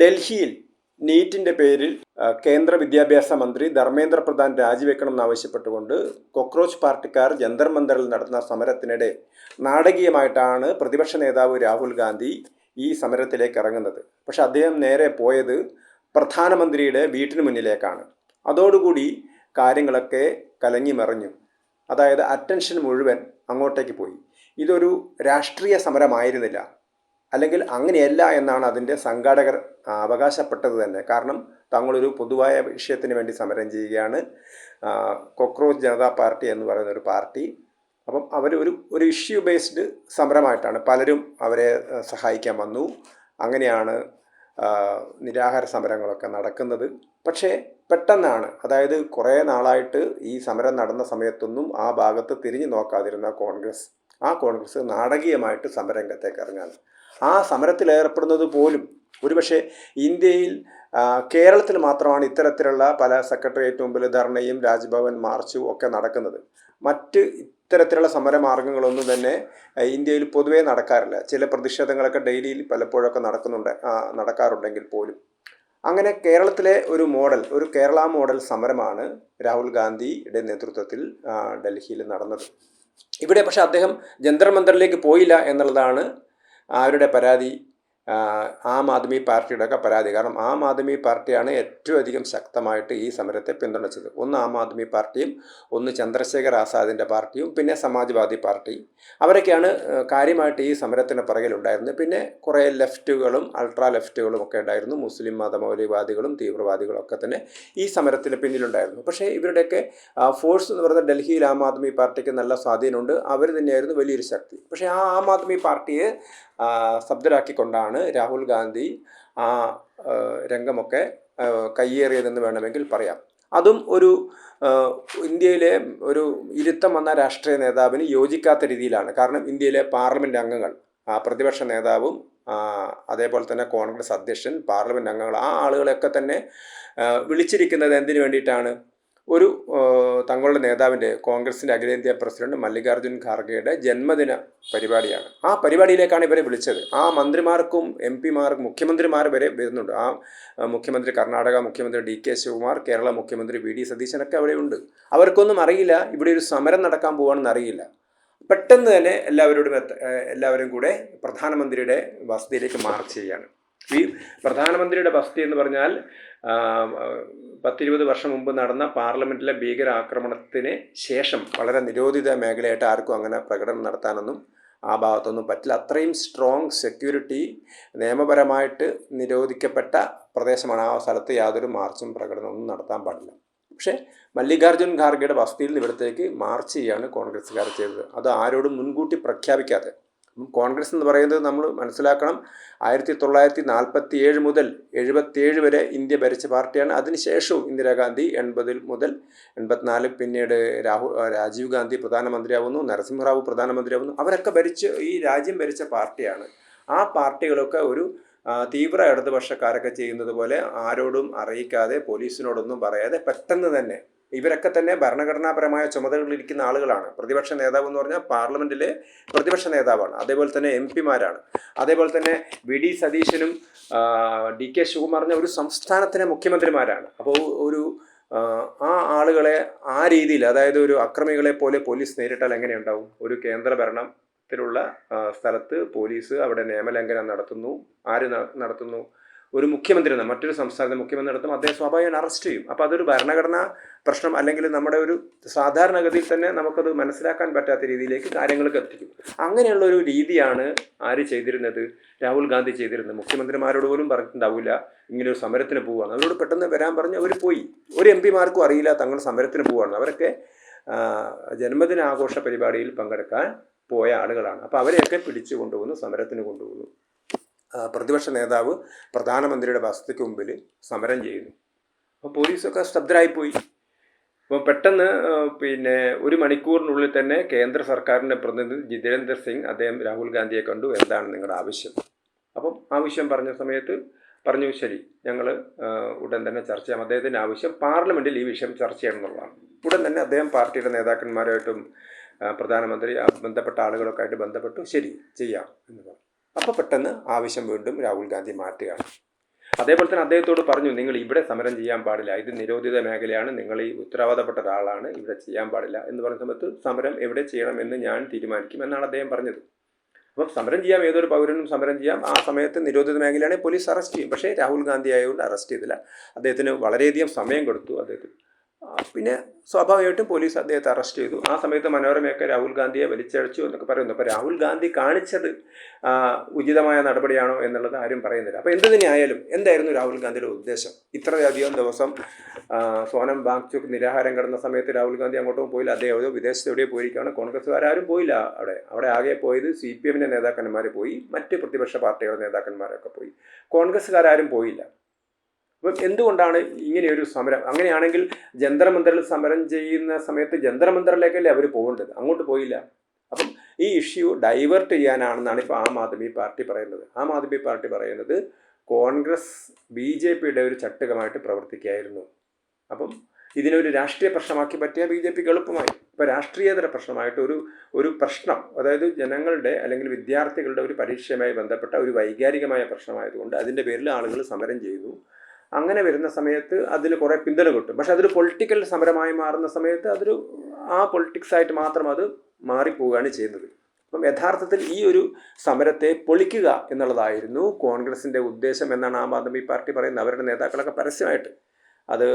ഡൽഹിയിൽ നീറ്റിൻ്റെ പേരിൽ കേന്ദ്ര വിദ്യാഭ്യാസ മന്ത്രി ധർമ്മേന്ദ്ര പ്രധാൻ രാജിവെക്കണമെന്നാവശ്യപ്പെട്ടുകൊണ്ട് കോക്രോച്ച് പാർട്ടിക്കാർ ജന്തർ മന്ദറിൽ നടത്തുന്ന സമരത്തിനിടെ നാടകീയമായിട്ടാണ് പ്രതിപക്ഷ നേതാവ് രാഹുൽ ഗാന്ധി ഈ സമരത്തിലേക്ക് ഇറങ്ങുന്നത്. പക്ഷെ അദ്ദേഹം നേരെ പോയത് പ്രധാനമന്ത്രിയുടെ വീട്ടിന് മുന്നിലേക്കാണ്. അതോടുകൂടി കാര്യങ്ങളൊക്കെ കലങ്ങി മറിഞ്ഞു. അതായത് അറ്റൻഷൻ മുഴുവൻ അങ്ങോട്ടേക്ക് പോയി. ഇതൊരു രാഷ്ട്രീയ സമരമായിരുന്നില്ല, അല്ലെങ്കിൽ അങ്ങനെയല്ല എന്നാണ് അതിൻ്റെ സംഘാടകർ അവകാശപ്പെട്ടത് തന്നെ. കാരണം തങ്ങളൊരു പൊതുവായ വിഷയത്തിന് വേണ്ടി സമരം ചെയ്യുകയാണ്, കോക്രോച്ച് ജനതാ പാർട്ടി എന്ന് പറയുന്ന ഒരു പാർട്ടി. അപ്പം അവർ ഒരു ഇഷ്യൂ ബേസ്ഡ് സമരമായിട്ടാണ് പലരും അവരെ സഹായിക്കാൻ വന്നു. അങ്ങനെയാണ് നിരാഹാര സമരങ്ങളൊക്കെ നടക്കുന്നത്. പക്ഷേ പെട്ടെന്നാണ്, അതായത് കുറേ നാളായിട്ട് ഈ സമരം നടന്ന സമയത്തൊന്നും ആ ഭാഗത്ത് തിരിഞ്ഞു നോക്കാതിരുന്ന കോൺഗ്രസ് നാടകീയമായിട്ട് സമരരംഗത്തേക്ക് ഇറങ്ങാണ്. ആ സമരത്തിൽ ഏർപ്പെടുന്നത് പോലും ഒരുപക്ഷെ ഇന്ത്യയിൽ കേരളത്തിൽ മാത്രമാണ് ഇത്തരത്തിലുള്ള പല സെക്രട്ടേറിയറ്റ് മുമ്പിൽ ധർണയും രാജ്ഭവൻ മാർച്ചും ഒക്കെ നടക്കുന്നത്. മറ്റ് ഇത്തരത്തിലുള്ള സമരമാർഗങ്ങളൊന്നും തന്നെ ഇന്ത്യയിൽ പൊതുവേ നടക്കാറില്ല. ചില പ്രതിഷേധങ്ങളൊക്കെ ഡെയിലിയിൽ പലപ്പോഴൊക്കെ നടക്കാറുണ്ടെങ്കിൽ പോലും. അങ്ങനെ കേരളത്തിലെ ഒരു കേരള മോഡൽ സമരമാണ് രാഹുൽ ഗാന്ധിയുടെ നേതൃത്വത്തിൽ ഡൽഹിയിൽ നടന്നത്. ഇവിടെ പക്ഷേ അദ്ദേഹം ജന്തർ മന്ദറിലേക്ക് പോയില്ല എന്നുള്ളതാണ് അവരുടെ പരാതി, ആം ആദ്മി പാർട്ടിയുടെ ഒക്കെ പരാതി. കാരണം ആം ആദ്മി പാർട്ടിയാണ് ഏറ്റവും അധികം ശക്തമായിട്ട് ഈ സമരത്തെ പിന്തുണച്ചത്. ഒന്ന് ആം ആദ്മി പാർട്ടിയും, ഒന്ന് ചന്ദ്രശേഖർ ആസാദിൻ്റെ പാർട്ടിയും, പിന്നെ സമാജ്വാദി പാർട്ടി. അവരൊക്കെയാണ് കാര്യമായിട്ട് ഈ സമരത്തിന് പുറകിലുണ്ടായിരുന്നത്. പിന്നെ കുറേ ലെഫ്റ്റുകളും അൾട്രാ ലെഫ്റ്റുകളും ഒക്കെ ഉണ്ടായിരുന്നു. മുസ്ലിം മതമൗലികവാദികളും തീവ്രവാദികളും ഒക്കെ തന്നെ ഈ സമരത്തിന് പിന്നിലുണ്ടായിരുന്നു. പക്ഷേ ഇവരുടെയൊക്കെ ഫോഴ്സ് എന്ന് പറയുന്നത് ഡൽഹിയിൽ ആം ആദ്മി പാർട്ടിക്ക് നല്ല സ്വാധീനമുണ്ട്. അവർ തന്നെയായിരുന്നു വലിയൊരു ശക്തി. പക്ഷേ ആ ആം ആദ്മി പാർട്ടിയെ ശബ്ദരാക്കിക്കൊണ്ടാണ് രാഹുൽ ഗാന്ധി ആ രംഗമൊക്കെ കയ്യേറിയതെന്ന് വേണമെങ്കിൽ പറയാം. അതും ഇന്ത്യയിലെ ഒരു ഇരുത്തം വന്ന രാഷ്ട്രീയ നേതാവിന് യോജിക്കാത്ത രീതിയിലാണ്. കാരണം ഇന്ത്യയിലെ പാർലമെൻറ്റ് അംഗങ്ങൾ, പ്രതിപക്ഷ നേതാവും അതേപോലെ തന്നെ കോൺഗ്രസ് അധ്യക്ഷൻ, പാർലമെൻറ്റ് അംഗങ്ങൾ, ആ ആളുകളെയൊക്കെ തന്നെ വിളിച്ചിരിക്കുന്നത് എന്തിനു വേണ്ടിയിട്ടാണ്? തങ്ങളുടെ നേതാവിൻ്റെ, കോൺഗ്രസിൻ്റെ അഖിലേന്ത്യാ പ്രസിഡന്റ് മല്ലികാർജ്ജുൻ ഖാർഗെയുടെ ജന്മദിന പരിപാടിയാണ്. ആ പരിപാടിയിലേക്കാണ് ഇവരെ വിളിച്ചത്. ആ മന്ത്രിമാർക്കും എം പിമാർക്കും മുഖ്യമന്ത്രിമാർ വരെ വരുന്നുണ്ട്. ആ മുഖ്യമന്ത്രി, കർണാടക മുഖ്യമന്ത്രി DK ശിവകുമാർ, കേരള മുഖ്യമന്ത്രി VD സതീശനൊക്കെ അവിടെയുണ്ട്. അവർക്കൊന്നും അറിയില്ല ഇവിടെ ഒരു സമരം നടക്കാൻ പോവാണെന്ന് അറിയില്ല. പെട്ടെന്ന് തന്നെ എല്ലാവരും കൂടെ പ്രധാനമന്ത്രിയുടെ വസതിയിലേക്ക് മാർച്ച് ചെയ്യുകയാണ്. ഈ പ്രധാനമന്ത്രിയുടെ വസതി എന്ന് പറഞ്ഞാൽ 10-20 വർഷം മുമ്പ് നടന്ന പാർലമെൻറ്റിലെ ഭീകരാക്രമണത്തിന് ശേഷം വളരെ നിരോധിത മേഖലയായിട്ട് ആർക്കും അങ്ങനെ പ്രകടനം നടത്താനൊന്നും ആ ഭാഗത്തൊന്നും പറ്റില്ല. അത്രയും സ്ട്രോങ് സെക്യൂരിറ്റി, നിയമപരമായിട്ട് നിരോധിക്കപ്പെട്ട പ്രദേശമാണ്. ആ സ്ഥലത്ത് യാതൊരു മാർച്ചും പ്രകടനമൊന്നും നടത്താൻ പാടില്ല. പക്ഷേ മല്ലികാർജ്ജുൻ ഖാർഗെയുടെ വസതിയിൽ നിന്ന് ഇവിടത്തേക്ക് മാർച്ച് ചെയ്യാണ് കോൺഗ്രസ്സുകാർ ചെയ്തത്. അത് ആരോടും മുൻകൂട്ടി പ്രഖ്യാപിക്കാതെ. കോൺഗ്രസ് എന്ന് പറയുന്നത് നമ്മൾ മനസ്സിലാക്കണം, 1947 മുതൽ 77 വരെ ഇന്ത്യ ഭരിച്ച പാർട്ടിയാണ്. അതിനുശേഷവും ഇന്ദിരാഗാന്ധി 80 മുതൽ 84, പിന്നീട് രാജീവ് ഗാന്ധി പ്രധാനമന്ത്രിയാവുന്നു, നരസിംഹറാവു പ്രധാനമന്ത്രിയാവുന്നു. അവരൊക്കെ ഈ രാജ്യം ഭരിച്ച പാർട്ടിയാണ്. ആ പാർട്ടികളൊക്കെ ഒരു തീവ്ര ഇടതുപക്ഷക്കാരൊക്കെ ചെയ്യുന്നത് പോലെ ആരോടും അറിയിക്കാതെ, പോലീസിനോടൊന്നും പറയാതെ പെട്ടെന്ന് തന്നെ, ഇവരൊക്കെ തന്നെ ഭരണഘടനാപരമായ ചുമതലകളിരിക്കുന്ന ആളുകളാണ്. പ്രതിപക്ഷ നേതാവ് എന്ന് പറഞ്ഞാൽ പാർലമെൻറ്റിലെ പ്രതിപക്ഷ നേതാവാണ്. അതേപോലെ തന്നെ MP മാരാണ്. അതേപോലെ തന്നെ VD സതീശനും DK ശിവകുമാർ ഒരു സംസ്ഥാനത്തിലെ മുഖ്യമന്ത്രിമാരാണ്. അപ്പോൾ ആ ആളുകളെ ആ രീതിയിൽ, അതായത് ഒരു അക്രമികളെ പോലെ പോലീസ് നേരിട്ടാൽ എങ്ങനെയുണ്ടാവും? ഒരു കേന്ദ്ര ഭരണത്തിലുള്ള സ്ഥലത്ത് പോലീസ് അവിടെ നിയമലംഘനം നടത്തുന്നു. ആര് നടത്തുന്നു? ഒരു മുഖ്യമന്ത്രി, മറ്റൊരു സംസ്ഥാനത്തെ മുഖ്യമന്ത്രി നടത്തും, അദ്ദേഹം സ്വാഭാവികം അറസ്റ്റ് ചെയ്യും. അപ്പോൾ അതൊരു ഭരണഘടനാ പ്രശ്നം, അല്ലെങ്കിൽ നമ്മുടെ ഒരു സാധാരണഗതിയിൽ തന്നെ നമുക്കത് മനസ്സിലാക്കാൻ പറ്റാത്ത രീതിയിലേക്ക് കാര്യങ്ങൾക്ക് എത്തിക്കും. അങ്ങനെയുള്ളൊരു രീതിയാണ് ആര് ചെയ്തിരുന്നത്? രാഹുൽ ഗാന്ധി ചെയ്തിരുന്നത്. മുഖ്യമന്ത്രിമാരോട് പോലും പറഞ്ഞിട്ടുണ്ടാവില്ല ഇങ്ങനെ ഒരു സമരത്തിന് പോവുകയാണ്. അവരോട് പെട്ടെന്ന് വരാൻ പറഞ്ഞ് അവർ പോയി. ഒരു MP മാർക്കും അറിയില്ല തങ്ങൾ സമരത്തിന് പോവുകയാണ്. അവരൊക്കെ ജന്മദിനാഘോഷ പരിപാടിയിൽ പങ്കെടുക്കാൻ പോയ ആളുകളാണ്. അപ്പോൾ അവരെയൊക്കെ പിടിച്ചു കൊണ്ടുപോകുന്നു, സമരത്തിന് കൊണ്ടുപോകുന്നു. പ്രതിപക്ഷ നേതാവ് പ്രധാനമന്ത്രിയുടെ വസതിക്ക് മുമ്പിൽ സമരം ചെയ്യുന്നു. അപ്പോൾ പോലീസൊക്കെ സ്തബ്ധരായിപ്പോയി. അപ്പോൾ പെട്ടെന്ന് ഒരു മണിക്കൂറിനുള്ളിൽ തന്നെ കേന്ദ്ര സർക്കാരിൻ്റെ പ്രതിനിധി ജിതേന്ദ്ര സിംഗ്, അദ്ദേഹം രാഹുൽ ഗാന്ധിയെ കണ്ടു. എന്താണ് നിങ്ങളുടെ ആവശ്യം? അപ്പം ആവശ്യം പറഞ്ഞ സമയത്ത് പറഞ്ഞു, ശരി, ഞങ്ങൾ ഉടൻ തന്നെ ചർച്ച ചെയ്യാം. അദ്ദേഹത്തിൻ്റെ ആവശ്യം പാർലമെൻറ്റിൽ ഈ വിഷയം ചർച്ച ചെയ്യണം എന്നുള്ളതാണ്. ഉടൻ തന്നെ അദ്ദേഹം പാർട്ടിയുടെ നേതാക്കന്മാരായിട്ടും പ്രധാനമന്ത്രി ബന്ധപ്പെട്ട ആളുകളൊക്കെ ആയിട്ട് ബന്ധപ്പെട്ടു. ശരി, ചെയ്യാം എന്ന് പറഞ്ഞു. അപ്പോൾ പെട്ടെന്ന് ആവശ്യം വീണ്ടും രാഹുൽ ഗാന്ധി മാറ്റുകയാണ്. അതേപോലെ തന്നെ അദ്ദേഹത്തോട് പറഞ്ഞു, നിങ്ങൾ ഇവിടെ സമരം ചെയ്യാൻ പാടില്ല, ഇത് നിരോധിത മേഖലയാണ്, നിങ്ങൾ ഈ ഉത്തരവാദപ്പെട്ട ഒരാളാണ്, ഇവിടെ ചെയ്യാൻ പാടില്ല എന്ന് പറഞ്ഞ സമയത്ത് സമരം എവിടെ ചെയ്യണം എന്ന് ഞാൻ തീരുമാനിക്കും എന്നാണ് അദ്ദേഹം പറഞ്ഞത്. അപ്പം സമരം ചെയ്യാം, ഏതൊരു പൗരനും സമരം ചെയ്യാം. ആ സമയത്ത് നിരോധിത മേഖലയാണെങ്കിൽ പോലീസ് അറസ്റ്റ് ചെയ്യും. പക്ഷേ രാഹുൽ ഗാന്ധി ആയതുകൊണ്ട് അറസ്റ്റ് ചെയ്തില്ല. അദ്ദേഹത്തിന് വളരെയധികം സമയം കൊടുത്തു. അദ്ദേഹത്തിന് പിന്നെ സ്വാഭാവികമായിട്ടും പോലീസ് അദ്ദേഹത്തെ അറസ്റ്റ് ചെയ്തു. ആ സമയത്ത് മനോരമയൊക്കെ രാഹുൽ ഗാന്ധിയെ വലിച്ചഴച്ചു എന്നൊക്കെ പറയുന്നു. അപ്പോൾ രാഹുൽ ഗാന്ധി കാണിച്ചത് ഉചിതമായ നടപടിയാണോ എന്നുള്ളത് ആരും പറയുന്നില്ല. അപ്പോൾ എന്ത് തന്നെയായാലും എന്തായിരുന്നു രാഹുൽ ഗാന്ധിയുടെ ഉദ്ദേശം? ഇത്രയധികം ദിവസം സോനം വാങ്ചുക് നിരാഹാരം കിടന്ന സമയത്ത് രാഹുൽ ഗാന്ധി അങ്ങോട്ടും പോയില്ല. അദ്ദേഹം വിദേശത്ത് എവിടെയോ പോയിരിക്കുകയാണ്. കോൺഗ്രസ്സുകാരും പോയില്ല. അവിടെ ആകെ പോയത് CPM നേതാക്കന്മാർ പോയി, മറ്റ് പ്രതിപക്ഷ പാർട്ടികളുടെ നേതാക്കന്മാരൊക്കെ പോയി. കോൺഗ്രസ്സുകാരും പോയില്ല. അപ്പം എന്തുകൊണ്ടാണ് ഇങ്ങനെയൊരു സമരം? അങ്ങനെയാണെങ്കിൽ ജന്തർ മന്ദറിൽ സമരം ചെയ്യുന്ന സമയത്ത് ജന്തർ മന്ദറിലേക്കല്ലേ അവർ പോകേണ്ടത്, അങ്ങോട്ട് പോയില്ല. അപ്പം ഈ ഇഷ്യൂ ഡൈവേർട്ട് ചെയ്യാനാണെന്നാണ് ഇപ്പോൾ ആം ആദ്മി പാർട്ടി പറയുന്നത്. ആം ആദ്മി പാർട്ടി പറയുന്നത് കോൺഗ്രസ് BJPയുടെ ഒരു ചട്ടുകമായിട്ട് പ്രവർത്തിക്കുകയായിരുന്നു. അപ്പം ഇതിനൊരു രാഷ്ട്രീയ പ്രശ്നമാക്കി പറ്റിയ BJPക്ക് എളുപ്പമായി. ഇപ്പോൾ രാഷ്ട്രീയേതര പ്രശ്നമായിട്ട് ഒരു പ്രശ്നം, അതായത് ജനങ്ങളുടെ അല്ലെങ്കിൽ വിദ്യാർത്ഥികളുടെ ഒരു പരീക്ഷയുമായി ബന്ധപ്പെട്ട ഒരു വൈകാരികമായ പ്രശ്നമായതുകൊണ്ട് അതിൻ്റെ പേരിൽ ആളുകൾ സമരം ചെയ്തു. അങ്ങനെ വരുന്ന സമയത്ത് അതിന് കുറേ പിന്തുണ കിട്ടും. പക്ഷെ അതൊരു പൊളിറ്റിക്കൽ സമരമായി മാറുന്ന സമയത്ത് ആ പൊളിറ്റിക്സായിട്ട് മാത്രം അത് മാറിപ്പോവുകയാണ് ചെയ്യുന്നത്. അപ്പം യഥാർത്ഥത്തിൽ ഈ ഒരു സമരത്തെ പൊളിക്കുക എന്നുള്ളതായിരുന്നു കോൺഗ്രസിൻ്റെ ഉദ്ദേശം എന്നാണ് ആം ആദ്മി പാർട്ടി പറയുന്നത്. അവരുടെ നേതാക്കളൊക്കെ പരസ്യമായിട്ട് അത്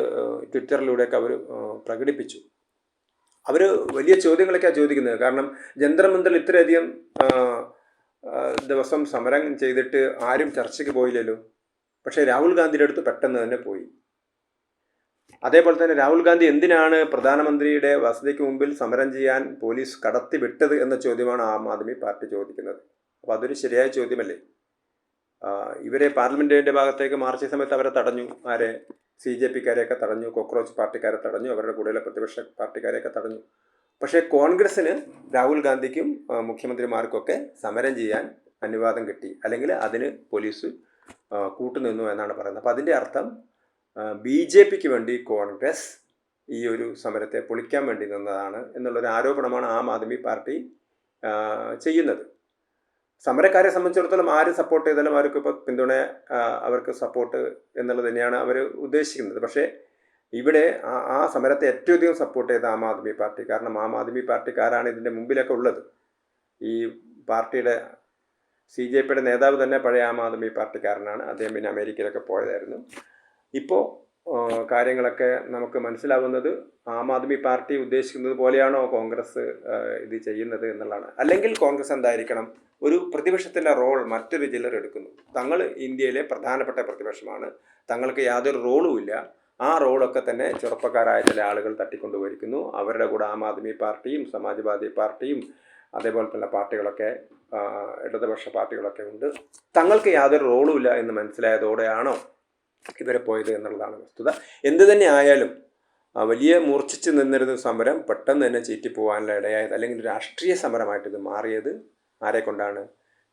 ട്വിറ്ററിലൂടെയൊക്കെ അവർ പ്രകടിപ്പിച്ചു. അവർ വലിയ ചോദ്യങ്ങളൊക്കെയാണ് ചോദിക്കുന്നത്. കാരണം ജന്തർ മന്ദറിൽ ഇത്രയധികം ദിവസം സമരം ചെയ്തിട്ട് ആരും ചർച്ചയ്ക്ക് പോയില്ലല്ലോ. പക്ഷേ രാഹുൽ ഗാന്ധിയുടെ അടുത്ത് പെട്ടെന്ന് തന്നെ പോയി. അതേപോലെ തന്നെ രാഹുൽ ഗാന്ധി എന്തിനാണ് പ്രധാനമന്ത്രിയുടെ വസതിക്ക് മുമ്പിൽ സമരം ചെയ്യാൻ പോലീസ് കടത്തി വിട്ടത് എന്ന ചോദ്യമാണ് ആം ആദ്മി പാർട്ടി ചോദിക്കുന്നത്. അപ്പോൾ അതൊരു ശരിയായ ചോദ്യമല്ലേ? ഇവരെ പാർലമെൻറ്റിൻ്റെ ഭാഗത്തേക്ക് മാർച്ച് സമയത്ത് അവരെ തടഞ്ഞു. ആരെ? CJPക്കാരെയൊക്കെ തടഞ്ഞു, കോക്രോച്ച് പാർട്ടിക്കാരെ തടഞ്ഞു, അവരുടെ കൂടെയുള്ള പ്രതിപക്ഷ പാർട്ടിക്കാരെയൊക്കെ തടഞ്ഞു. പക്ഷേ കോൺഗ്രസ്സിന് രാഹുൽ ഗാന്ധിക്കും മുഖ്യമന്ത്രിമാർക്കൊക്കെ സമരം ചെയ്യാൻ അനുവാദം കിട്ടി, അല്ലെങ്കിൽ അതിന് പോലീസ് കൂട്ടുനിന്നു എന്നാണ് പറയുന്നത്. അപ്പോൾ അതിൻ്റെ അർത്ഥം BJPക്ക് വേണ്ടി കോൺഗ്രസ് ഈ ഒരു സമരത്തെ പൊളിക്കാൻ വേണ്ടി നിന്നതാണ് എന്നുള്ളൊരു ആരോപണമാണ് ആം ആദ്മി പാർട്ടി ചെയ്യുന്നത്. സമരക്കാരെ സംബന്ധിച്ചിടത്തോളം ആര് സപ്പോർട്ട് ചെയ്താലും അവർക്ക് ഇപ്പോൾ പിന്തുണ, അവർക്ക് സപ്പോർട്ട് എന്നുള്ളത് തന്നെയാണ് അവർ ഉദ്ദേശിക്കുന്നത്. പക്ഷേ ഇവിടെ ആ സമരത്തെ ഏറ്റവും അധികം സപ്പോർട്ട് ചെയ്ത ആം ആദ്മി പാർട്ടി. കാരണം ആം ആദ്മി പാർട്ടിക്കാരാണ് ഇതിൻ്റെ മുമ്പിലൊക്കെ ഉള്ളത്. ഈ പാർട്ടിയുടെ CJPയുടെ നേതാവ് തന്നെ പഴയ ആം ആദ്മി പാർട്ടിക്കാരനാണ്. അദ്ദേഹം പിന്നെ അമേരിക്കയിലൊക്കെ പോയതായിരുന്നു. ഇപ്പോൾ കാര്യങ്ങളൊക്കെ നമുക്ക് മനസ്സിലാവുന്നത് ആം ആദ്മി പാർട്ടി ഉദ്ദേശിക്കുന്നത് പോലെയാണോ കോൺഗ്രസ് ഇത് ചെയ്യുന്നത് എന്നുള്ളതാണ്. അല്ലെങ്കിൽ കോൺഗ്രസ് എന്തായിരിക്കണം? ഒരു പ്രതിപക്ഷത്തിൻ്റെ റോൾ മറ്റൊരു ചിലർ എടുക്കുന്നു. തങ്ങൾ ഇന്ത്യയിലെ പ്രധാനപ്പെട്ട പ്രതിപക്ഷമാണ്, തങ്ങൾക്ക് യാതൊരു റോളും ഇല്ല. ആ റോളൊക്കെ തന്നെ ചെറുപ്പക്കാരായ ചില ആളുകൾ തട്ടിക്കൊണ്ടുപോയിരിക്കുന്നു. അവരുടെ കൂടെ ആം ആദ്മി പാർട്ടിയും സമാജ്വാദി പാർട്ടിയും അതേപോലെ തന്നെ പാർട്ടികളൊക്കെ, ഇടതുപക്ഷ പാർട്ടികളൊക്കെ ഉണ്ട്. തങ്ങൾക്ക് യാതൊരു റോളും ഇല്ല എന്ന് മനസ്സിലായതോടെയാണോ ഇവരെ പോയത് എന്നുള്ളതാണ് വസ്തുത. എന്തു തന്നെ ആയാലും വലിയ മൂർച്ഛിച്ച് നിന്നിരുന്ന സമരം പെട്ടെന്ന് തന്നെ ചീറ്റിപ്പോകാനുള്ള ഇടയായത്, അല്ലെങ്കിൽ രാഷ്ട്രീയ സമരമായിട്ട് ഇത് മാറിയത് ആരെ കൊണ്ടാണ്?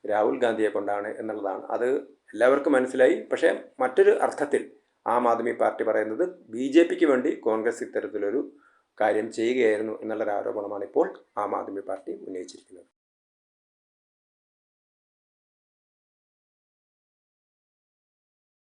രാഹുൽ ഗാന്ധിയെ കൊണ്ടാണ് എന്നുള്ളതാണ്. അത് എല്ലാവർക്കും മനസ്സിലായി. പക്ഷേ മറ്റൊരു അർത്ഥത്തിൽ ആം ആദ്മി പാർട്ടി പറയുന്നത് BJPക്ക് വേണ്ടി കോൺഗ്രസ് ഇത്തരത്തിലൊരു കാര്യം ചെയ്യുകയായിരുന്നു എന്നുള്ളൊരു ആരോപണമാണ് ഇപ്പോൾ ആം ആദ്മി പാർട്ടി ഉന്നയിച്ചിരിക്കുന്നത്.